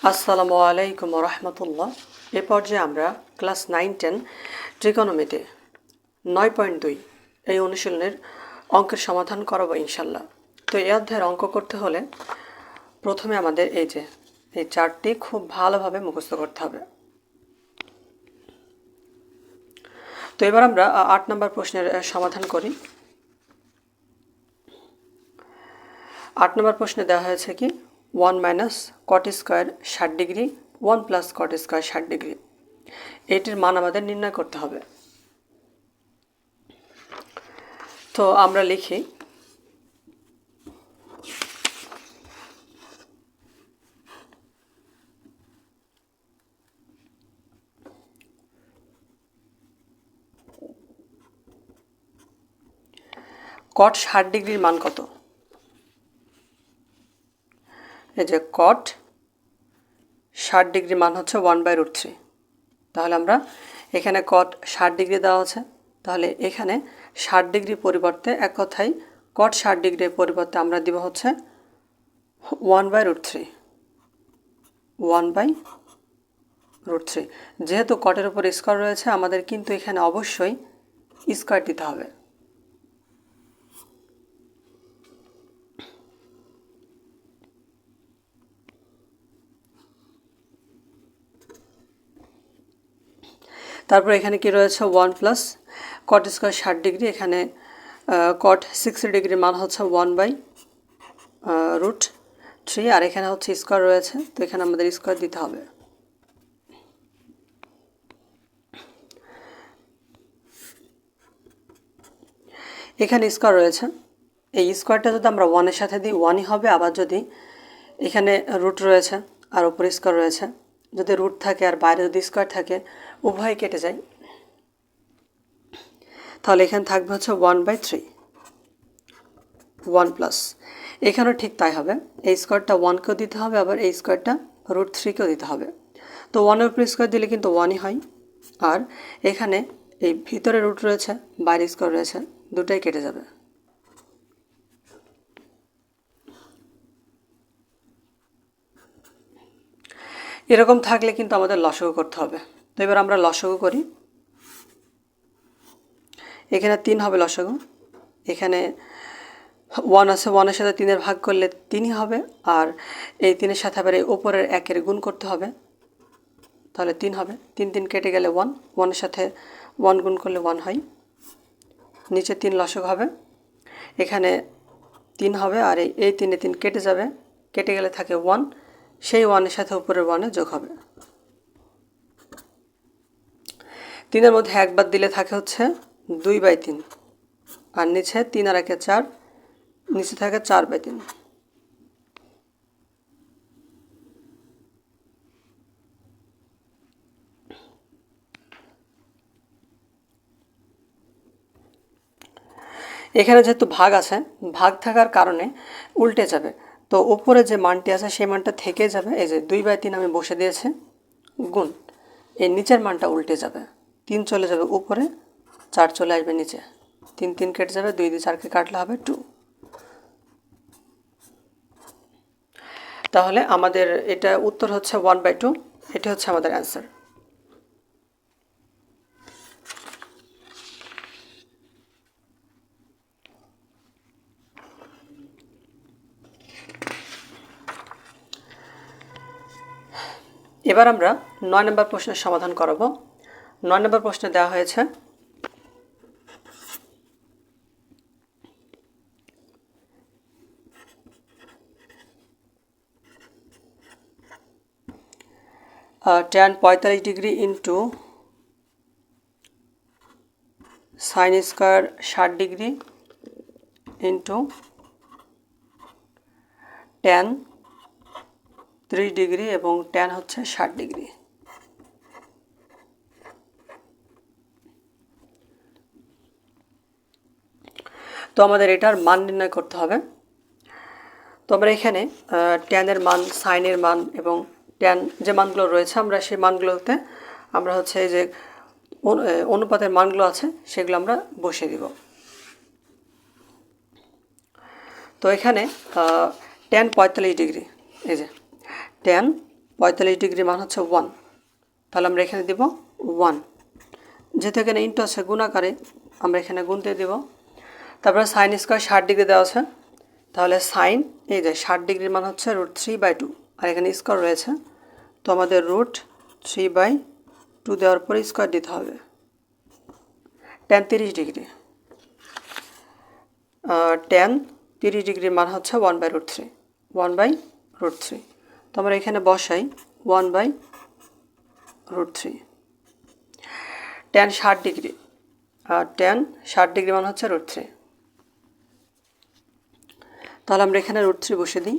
আসসালামু আলাইকুম রহমতুল্লাহ। এ পর্যায়ে আমরা ক্লাস 9-10 ট্রিগোনোমেট্রি 9.2 এই অনুশীলনের অঙ্কের সমাধান করাবো ইনশাল্লাহ। তো এই অধ্যায়ের অঙ্ক করতে হলে প্রথমে আমাদের এই চার্টটি খুব ভালোভাবে মুখস্থ করতে হবে। তো এবার আমরা 8 নম্বর প্রশ্নের সমাধান করি। 8 নম্বর প্রশ্নে দেওয়া হয়েছে কি 1 minus cot square 60 degree 1 plus cot square 60 degree, এটির মান আমাদের নির্ণয় করতে হবে। তো আমরা লিখি কট 60 ডিগ্রির মান কত? এই যে কট 60 ডিগ্রির মান হচ্ছে 1/√3। তাহলে আমরা এখানে কট 60 ডিগ্রি দেওয়া আছে, তাহলে এখানে 60 ডিগ্রির পরিবর্তে এক কথায় কট 60 ডিগ্রির পরিবর্তে আমরা দিব হচ্ছে 1/√3। 1/√3 যেহেতু কটের উপর স্কোয়ার রয়েছে আমাদের কিন্তু এখানে অবশ্যই স্কোয়ার দিতে হবে। তারপর এখানে কি রয়েছে 1 প্লাস কট স্কোয়ার 60 ডিগ্রি, এখানে কট 60 ডিগ্রির মান হচ্ছে 1/√3 আর এখানে হচ্ছে স্কোয়ার রয়েছে, তো এখানে আমাদের স্কোয়ার দিতে হবে। এখানে স্কোয়ার রয়েছে, এই স্কোয়ারটা যদি আমরা 1-এর সাথে দিই 1ই হবে, আবার যদি এখানে রুট রয়েছে আর উপরে স্কোয়ার রয়েছে, যদি রুট থাকে আর বাইরে যদি স্কোয়ার থাকে উভয় কেটে যায়, তাহলে এখানে থাকবে হচ্ছে 1/3। 1 প্লাস এখানেও ঠিক তাই হবে, এই স্কোয়ারটা 1কেও দিতে হবে, আবার এই স্কোয়ারটা √3কেও দিতে হবে। তো 1-এর উপর স্কোয়ার দিলে কিন্তু 1ই হয়, আর এখানে এই ভিতরে রুট রয়েছে বাইরে স্কোয়ার রয়েছে, দুটাই কেটে যাবে। এরকম থাকলে কিন্তু আমাদের লসাগু করতে হবে। তো এবার আমরা লসাগু করি। এখানে 3 হবে লসাগু, এখানে 1 আছে, 1-এর সাথে 3-এর ভাগ করলে 3ই হবে, আর এই 3-এর সাথে আবার এই উপরের 1-এর গুণ করতে হবে, তাহলে 3 হবে। 3 3 কেটে গেলে 1, 1-এর সাথে 1 গুণ করলে 1 হয়, নিচে 3 লসাগু হবে, এখানে 3 হবে, আর এই 3-এ 3 কেটে যাবে, কেটে গেলে থাকে 1, সেই 1-এর সাথে উপরের 1-এ যোগ হবে। 3-এর মধ্যে একবার দিলে থাকে হচ্ছে 2/3, আর নিচে 3 আর 1-এ 4, নিচে থাকে 4/3। এখানে যেহেতু ভাগ আছে, ভাগ থাকার কারণে উল্টে যাবে, তো উপরে যে মানটি আছে সেই মানটা থেকে যাবে। এই যে 2/3 আমি বসে দিয়েছি, গুণ এই নিচের মানটা উল্টে যাবে, 3 চলে যাবে উপরে, 4 চলে আসবে নিচে, 3 3 কেটে যাবে, 2 দিয়ে 4কে কাটলে হবে 2। তাহলে আমাদের এটা উত্তর হচ্ছে 1/2, এটা হচ্ছে আমাদের অ্যান্সার। এবার আমরা 9 নম্বর প্রশ্নের সমাধান করাবো। 9 নম্বর প্রশ্নে দেওয়া হয়েছে tan 45 degree into sine square 60 degree into tan 30 degree এবং tan হচ্ছে 60 ডিগ্রি। তো আমাদের এটার মান নির্ণয় করতে হবে। তো আমরা এখানে ট্যানের মান, সাইনের মান এবং ট্যান যে মানগুলো রয়েছে আমরা সেই মানগুলোতে আমরা হচ্ছে এই যে অনুপাতের মানগুলো আছে সেগুলো আমরা বসিয়ে দিব। তো এখানে tan 45 ডিগ্রি, এই যে tan 45 ডিগ্রি মান হচ্ছে 1, তাহলে আমরা এখানে দেব 1। যেহেতু এখানে ইন্টু আছে গুণাকারে আমরা এখানে গুণ দিয়ে দেব। তারপরে সাইন স্কোয়ার 60 ডিগ্রি দেওয়া আছে, তাহলে সাইন এই যে 60 ডিগ্রির মান হচ্ছে √3/2, আর এখানে স্কোয়ার রয়েছে, তো আমাদের √3/2 দেওয়ার পরে স্কোয়ার দিতে হবে। ট্যান 30 ডিগ্রি, ট্যান 30 ডিগ্রির মান হচ্ছে 1/√3, 1/√3। তো আমরা এখানে বসাই 1/√3। ট্যান 60 ডিগ্রি, ট্যান 60 ডিগ্রি মান হচ্ছে √3, তাহলে আমরা এখানে √3 বসে দিই।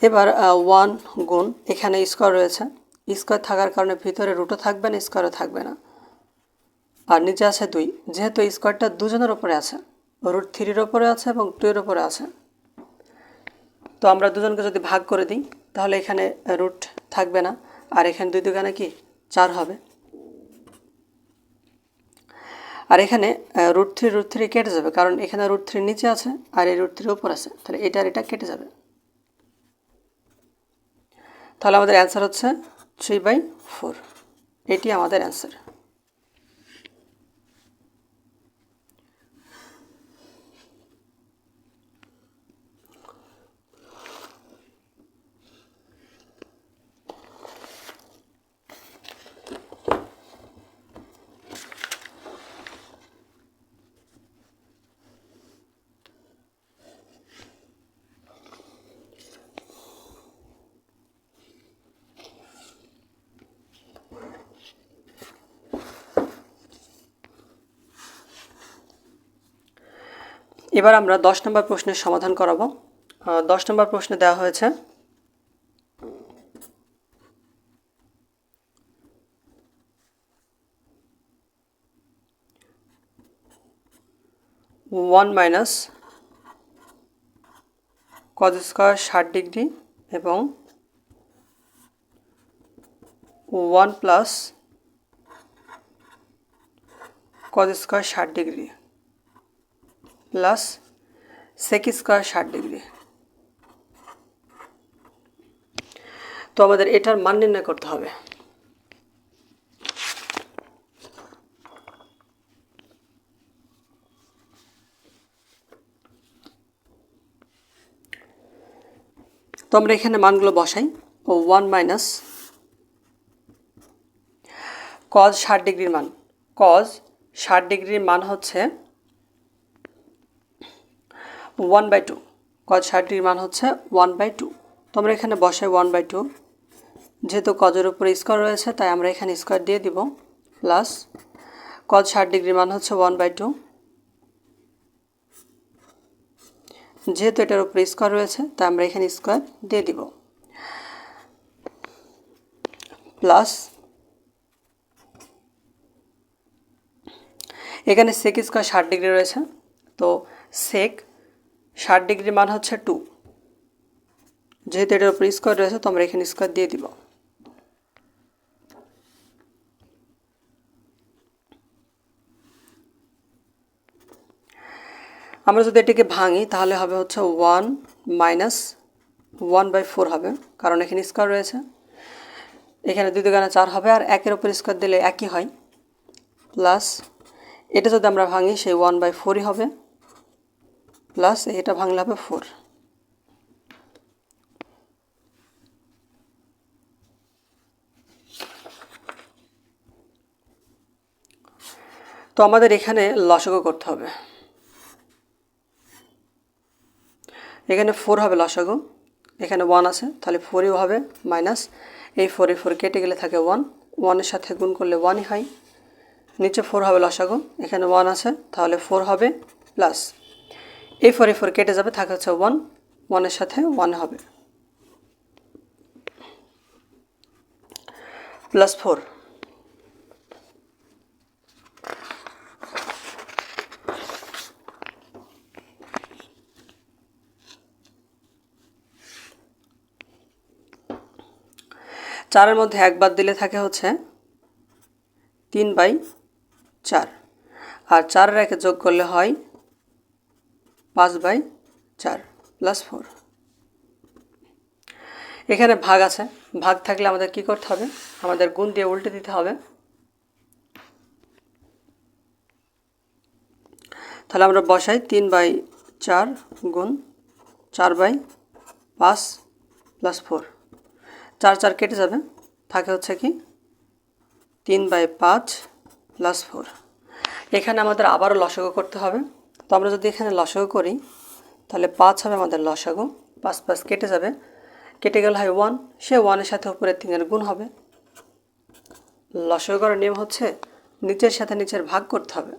এবার 1 গুণ এখানে স্কোয়ার রয়েছে, স্কোয়ার থাকার কারণে ভিতরে রুটও থাকবে না, স্কোয়ারও থাকবে না, আর নিচে আছে 2। যেহেতু স্কোয়ারটা দুজনের ওপরে আছে, √3-এর ওপরে আছে এবং 2-এর ওপরে আছে, তো আমরা দুজনকে যদি ভাগ করে দিই তাহলে এখানে রুট থাকবে না, আর এখানে 2 দুগুণে কি 4 হবে। আর এখানে √3 কেটে যাবে, কারণ এখানে √3 নিচে আছে আর এই √3 উপর আছে, তাহলে এটা কেটে যাবে। তাহলে আমাদের অ্যান্সার হচ্ছে 3/4, এটি আমাদের অ্যান্সার। এবার আমরা 10 নম্বর প্রশ্নের সমাধান করাবো। 10 নম্বর প্রশ্নে দেওয়া হয়েছে 1 - cos স্কয়ার 60 ডিগ্রি এবং 1 + cos square 60 degree plus sec square 60 degree. তো আমাদের এটার মান নির্ণয় করতে হবে। তো আমরা এখানে মানগুলো বসাই। 1 - cos 60 ডিগ্রির মান, cos 60 ডিগ্রির মান হচ্ছে 1/2, cos 60 ডিগ্রির মান হচ্ছে 1/2। তো আমরা এখানে বসাই 1/2, যেহেতু cos-এর উপরে স্কয়ার রয়েছে তাই আমরা এখানে স্কয়ার দিয়ে দিব, প্লাস cos 60 ডিগ্রির মান হচ্ছে 1/2, যেহেতু এটার উপরে স্কয়ার রয়েছে তাই আমরা এখানে স্কয়ার দিয়ে দিব, প্লাস এখানে sec স্কয়ার 60 ডিগ্রি রয়েছে, তো sec 60 ডিগ্রির মান হচ্ছে 2, যেহেতু এটার উপরে স্কয়ার রয়েছে তো আমরা এখানে স্কয়ার দিয়ে দিব। আমরা যদি এটাকে ভাঙি তাহলে হবে হচ্ছে 1 - 1/4 হবে, কারণ এখানে স্কয়ার রয়েছে, এখানে 2 দুগুণে 4 হবে, আর 1-এর উপর স্কয়ার দিলে একই হয়, প্লাস এটা যদি আমরা ভাঙি সেই 1/4ই হবে, প্লাস এটা ভাঙলে হবে 4। তো আমাদের এখানে লসাগু করতে হবে। এখানে 4 হবে লসাগু, এখানে 1 আছে তাহলে 4ই হবে, মাইনাস এই 4 কেটে গেলে থাকে 1, 1-এর সাথে গুণ করলে 1ই হয়, নিচে 4 হবে লসাগু, এখানে 1 আছে তাহলে 4 হবে, প্লাস এই 4 কেটে যাবে, থাকে হচ্ছে 1, 1-এর সাথে 1 হবে, প্লাস 4। চারের মধ্যে 1 বাদ দিলে থাকে হচ্ছে 3/4। আর 4 এর 1 যোগ করলে হয় 5/4 প্লাস 4। এখানে ভাগ আছে, ভাগ থাকলে আমাদের কি করতে হবে, আমাদের গুণ দিয়ে উল্টে দিতে হবে। তাহলে আমরা বসাই 3/4 গুণ 4/5 প্লাস 4, 4 4 কেটে যাবে, থাকে হচ্ছে কি 3/5 প্লাস 4। এখানে আমাদের আবারও লসাগু করতে হবে। তো আমরা যদি এখানে লসাগু করি তাহলে 5 হবে আমাদের লসাগু, 5 5 কেটে যাবে, কেটে গেলে হয় 1, সে 1 এর সাথে উপরে 3 এর গুণ হবে। লসাগু করার নিয়ম হচ্ছে নিচের সাথে নিচের ভাগ করতে হবে,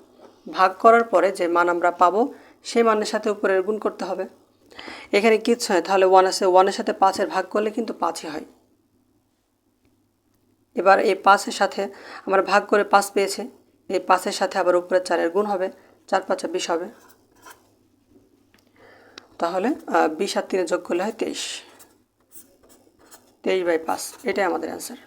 ভাগ করার পরে যে মান আমরা পাবো সেই মানের সাথে উপরের গুণ করতে হবে। এখানে কিচ্ছু হয়, তাহলে 1 আছে, 1 এর সাথে 5 এর ভাগ করলে কিন্তু 5ই হয়। এবার এই 5 এর সাথে আমরা ভাগ করে 5 পেয়েছি, এই 5 এর সাথে আবার উপরে 4 এর গুণ হবে, 4 5 20 হবে। তাহলে 20 আর 3 যোগ করলে হয় 23, 23/5, এটাই আমাদের অ্যান্সার।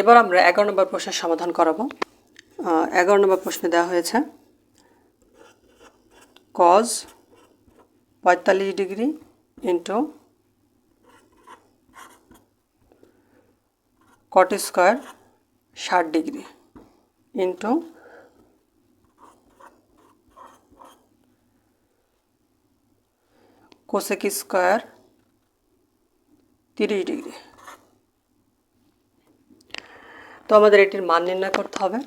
এবার আমরা 11 নম্বর প্রশ্নের সমাধান করাবো। 11 নম্বর প্রশ্নে দেওয়া হয়েছে cos 45 degree into cot square 60 degree into cosec square 30 degree. তো আমাদের এটির মান নির্ণয় করতে হবে।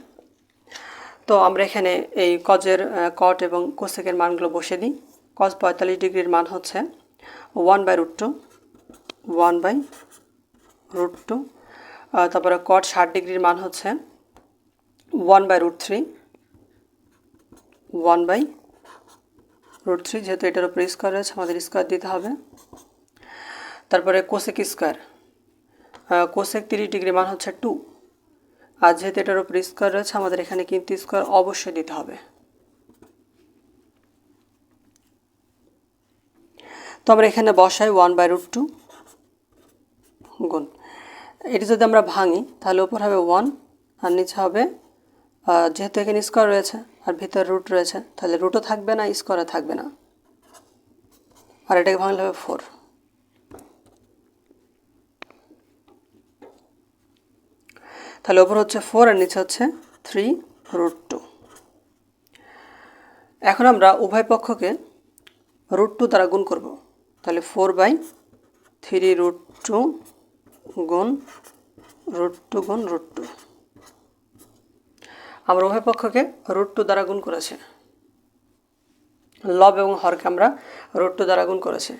তো আমরা এখানে এই কজের কট এবং কোসেকের মানগুলো বসে দিই। কজ 45 ডিগ্রির মান হচ্ছে 1/√2, 1/√2। তারপরে কট 60 ডিগ্রির মান হচ্ছে 1/√3, 1/√3, যেহেতু এটার উপরে স্কোয়ার রয়েছে আমাদের স্কোয়ার দিতে হবে। তারপরে কোসেক স্কোয়ার, কোসেক 30 ডিগ্রি মান হচ্ছে 2, আর যেহেতু এটার উপরে স্কোয়ার রয়েছে আমাদের এখানে কিন্তু স্কোয়ার অবশ্যই দিতে হবে। তো আমরা এখানে বসাই 1/√2 গুণ, এটি যদি আমরা ভাঙি তাহলে উপর হবে 1 আর নিচে হবে, যেহেতু এখানে স্কোয়ার রয়েছে আর ভিতরে রুট রয়েছে তাহলে রুটও থাকবে না, স্কোয়ারও থাকবে না, আর এটাকে ভাঙলে হবে 4। তাহলে উপর হচ্ছে 4 আর নিচে হচ্ছে 3√2। এখন আমরা উভয় পক্ষকে √2 দ্বারা গুণ করব। তাহলে 4/3√2 গুণ √2 গুণ √2। আমরা উভয় পক্ষকে √2 দ্বারা গুণ করেছি, লব এবং হরকে আমরা √2 দ্বারা গুণ করেছি।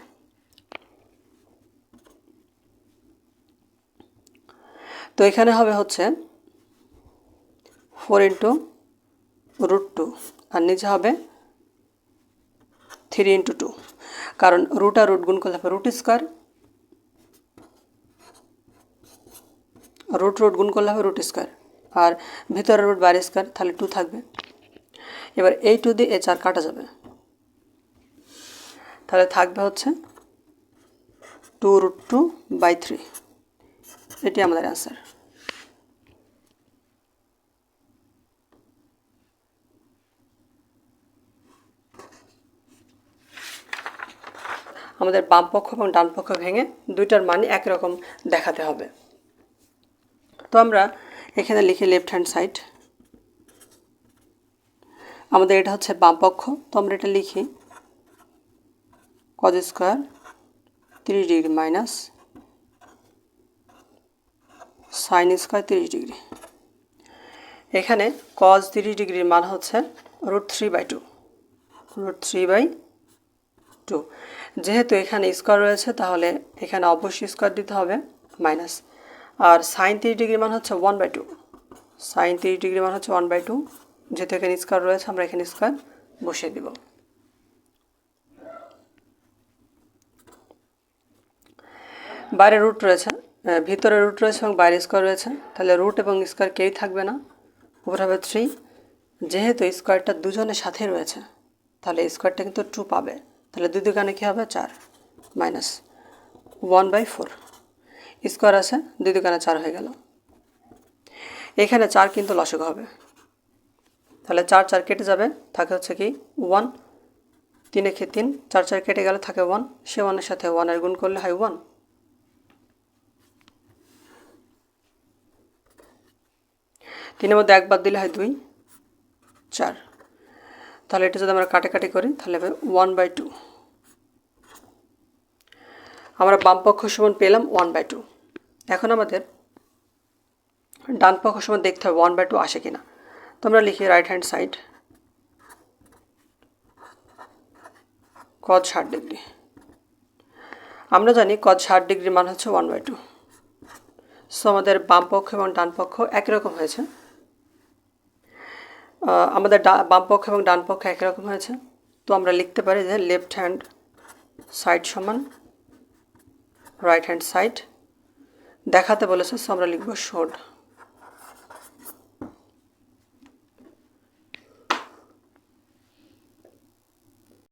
তো এখানে হবে হচ্ছে 4 × √2 আর নিচে হবে 3 × 2, কারণ রুট আর রুট গুণ করলে হবে রুট স্কোয়ার, রুট রুট গুণ করলে হবে রুট স্কোয়ার, আর ভিতরে রুট বাইরে স্কোয়ার, তাহলে 2 থাকবে। এবার এই 2 দিয়ে 4 কাটা যাবে, তাহলে থাকবে হচ্ছে 2√2/3, এটি আমাদের অ্যান্সার। আমাদের বাম পক্ষ এবং ডান পক্ষ ভেঙে দুইটার মানই একই রকম দেখাতে হবে। তো আমরা এখানে লিখি লেফট হ্যান্ড সাইড, আমাদের এটা হচ্ছে বাম পক্ষ, তো আমরা এটা লিখি cos square 30 degree minus sine square 30 degree. এখানে cos 30 ডিগ্রির মান হচ্ছে √3/2, √3/2। যেহেতু এখানে স্কোয়ার রয়েছে তাহলে এখানে অবশ্যই স্কোয়ার দিতে হবে, মাইনাস, আর সাইন 30 ডিগ্রি মান হচ্ছে 1/2, সাইন 30 ডিগ্রি মান হচ্ছে 1/2, যেহেতু এখানে স্কোয়ার রয়েছে আমরা এখানে স্কোয়ার বসিয়ে দিব। বাইরে রুট রয়েছে, ভিতরে রুট রয়েছে এবং বাইরে স্কোয়ার রয়েছে, তাহলে রুট এবং স্কোয়ার কেউই থাকবে না, উপর হবে 3। যেহেতু স্কোয়ারটা দুজনের সাথে রয়েছে তাহলে স্কোয়ারটা কিন্তু 2 পাবে, তাহলে দুই দোকানে কী হবে 4 মাইনাস 1/4, স্কোয়ার আছে দুই দোকানে 4 হয়ে গেল। এখানে 4 কিন্তু লসগু হবে, তাহলে 4 4 কেটে যাবে, থাকে হচ্ছে কি 1, 3 একে 3, 4 4 কেটে গেলে থাকে 1, সে 1-এর সাথে 1 গুণ করলে হয় 1। তিনের মধ্যে 1 বাদ দিলে হয় 2, 4, তাহলে এটা যদি আমরা কাটাকাটি করি তাহলে হবে 1/2। আমরা বাম পক্ষ সমান পেলাম 1/2। এখন আমাদের ডান পক্ষ সমান দেখতে হবে 1/2 আসে কিনা। তো আমরা লিখি right hand side cos 60 degree. আমরা জানি cos 60 ডিগ্রি মান হচ্ছে 1/2। সো আমাদের বাম পক্ষ এবং ডান পক্ষ একই রকম হয়েছে, আমাদের বাম পক্ষ এবং ডান পক্ষ একই রকম হয়েছে। তো আমরা লিখতে পারি যে লেফট হ্যান্ড সাইড সমান রাইট হ্যান্ড সাইড। দেখাতে বলেছে, সো আমরা লিখব শোড।